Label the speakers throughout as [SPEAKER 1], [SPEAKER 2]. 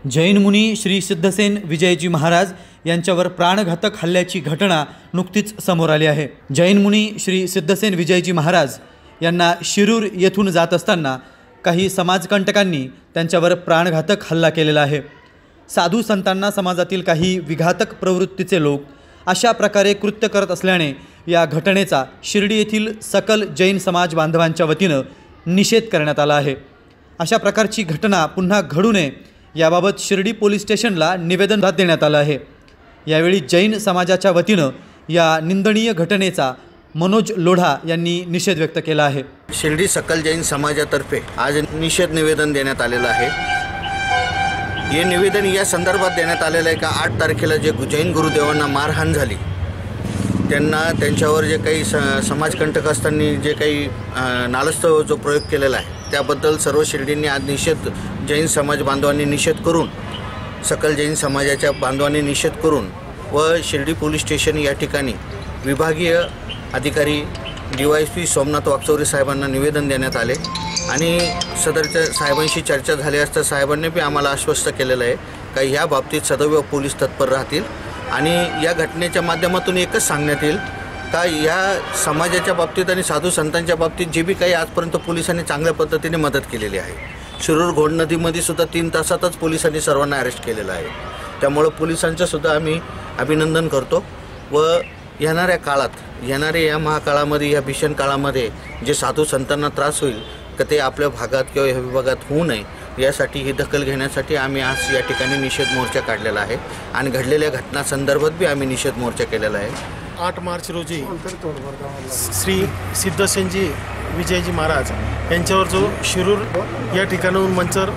[SPEAKER 1] जैन मुनी श्री सिद्धसेन विजयजी महाराज यांच्यावर प्राणघातक हल्ल्याची घटना नुकतीच समोर आली आहे। जैन मुनी श्री सिद्धसेन विजयजी महाराज यांना शिरूर येथून जात असताना काही समाजकंटकांनी त्यांच्यावर प्राणघातक हल्ला केलेला आहे। साधू संतांना समाजातील काही विघातक प्रवृत्तीचे लोक अशा प्रकारे कृत्य करत असल्याने या घटनेचा शिर्डी येथील सकल जैन समाज बांधवांच्या वतीने निषेध करण्यात आला आहे। अशा प्रकारची घटना पुन्हा घडू नये याबाबत शिर्डी पोलीस स्टेशनला निवेदन देण्यात आलं आहे। यावेळी जैन समाजाच्या वतीने या निंदनीय घटनेचा मनोज लोढा यांनी निषेध व्यक्त केला आहे।
[SPEAKER 2] शिर्डी सकल जैन समाजातर्फे आज निषेध निवेदन देण्यात आलेलं आहे। हे निवेदन या संदर्भात देण्यात आलेलं आहे का 8 तारखेला जे जैन गुरुदेवांना मारहाण झाली त्यांना त्यांच्यावर जे काही समाजकंटक असताना जे काही नालस्तव जो प्रयोग केलेला आहे त्याबद्दल सर्व शिर्डींनी आज निषेध जैन समाज बांधवांनी निषेध करून सकल जैन समाजाच्या बांधवांनी निषेध करून व शिर्डी पोलीस स्टेशन या ठिकाणी विभागीय अधिकारी DYSP सोमनाथ वागचौरे साहेबांना निवेदन देण्यात आले आणि सदरच्या साहेबांशी चर्चा झाली असता साहेबांनी बी आम्हाला आश्वस्त केलेलं आहे का ह्या बाबतीत सदैव पोलीस तत्पर राहतील आणि या घटनेच्या माध्यमातून एकच सांगण्यात येईल का या समाजाच्या बाबतीत आणि साधू संतांच्या बाबतीत जे बी काही आजपर्यंत पोलिसांनी चांगल्या पद्धतीने मदत केलेली आहे। शिरूर घोड नदीमध्ये सुद्धा 3 तासातच पोलिसांनी सर्वांना अरेस्ट केलेलं आहे। त्यामुळे पोलिसांचं सुद्धा आम्ही अभिनंदन करतो व येणाऱ्या काळात या महाकाळामध्ये या भीषण काळामध्ये जे साधू संतांना त्रास होईल का ते आपल्या भागात किंवा ह्या विभागात होऊ नये यासाठी ही दखल घेण्यासाठी आम्ही आज या ठिकाणी निषेध मोर्चा काढलेला आहे आणि घडलेल्या घटनांसंदर्भात बी आम्ही निषेध मोर्चा केलेला आहे।
[SPEAKER 3] 8 मार्च रोजी श्री सिद्धसेनजी विजयजी महाराज यांच्यावर जो शिरूर या ठिकाणाहून मंचर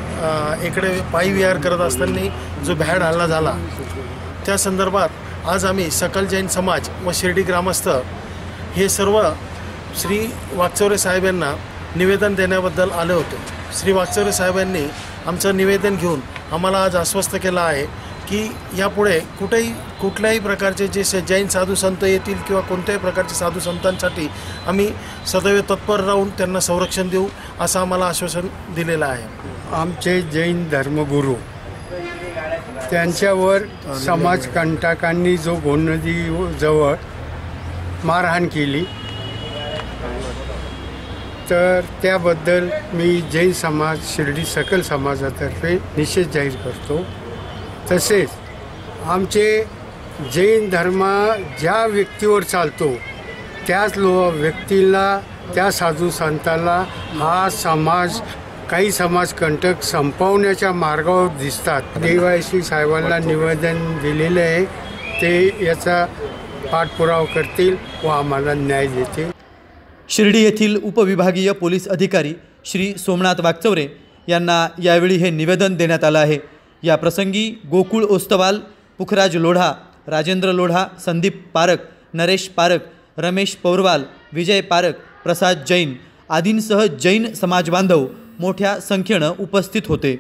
[SPEAKER 3] इकडे पायी विहार करत असताना जो भ्याड हल्ला झाला त्या संदर्भात आज आम्ही सकल जैन समाज व शिर्डी ग्रामस्थ हे सर्व श्री वागचौरे साहेब यांना निवेदन देण्याबद्दल आले होते। श्री वागचौरे साहेबांनी आमचं निवेदन घेऊन आम्हाला आज आश्वस्त केलं आहे की यापुढे कुठल्याही प्रकारचे जे जैन साधू संत येतील किंवा कोणत्याही प्रकारचे साधू संतांसाठी आम्ही सदैव तत्पर राहून त्यांना संरक्षण देऊ असं आम्हाला आश्वासन दिलेलं आहे।
[SPEAKER 4] आमचे जैन धर्मगुरू त्यांच्यावर समाजकंटकांनी जो घोड नदीजवळ मारहाण केली तर त्याबद्दल मी जैन समाज शिर्डी सकल समाजातर्फे निषेध जाहीर करतो। तसेच आमचे जैन धर्म ज्या व्यक्तीवर चालतो त्याच व्यक्तीला त्या साधू संताला हा समाज काही समाजकंटक संपवण्याच्या मार्गावर दिसतात। DYSP साहेबांना निवेदन दिलेले आहे ते याचा पाठपुरावा करतील व आम्हाला न्याय देतील।
[SPEAKER 1] शिर्डी येथील उपविभागीय पोलीस अधिकारी श्री सोमनाथ वागचौरे यांना यावेळी हे निवेदन देण्यात आलं आहे। या प्रसंगी गोकुळ ओस्तवाल, पुखराज लोढा, राजेंद्र लोढा, संदीप पारक, नरेश पारक, रमेश पौरवाल, विजय पारक, प्रसाद जैन आदींसह जैन समाज बांधव मोठ्या संख्येने उपस्थित होते।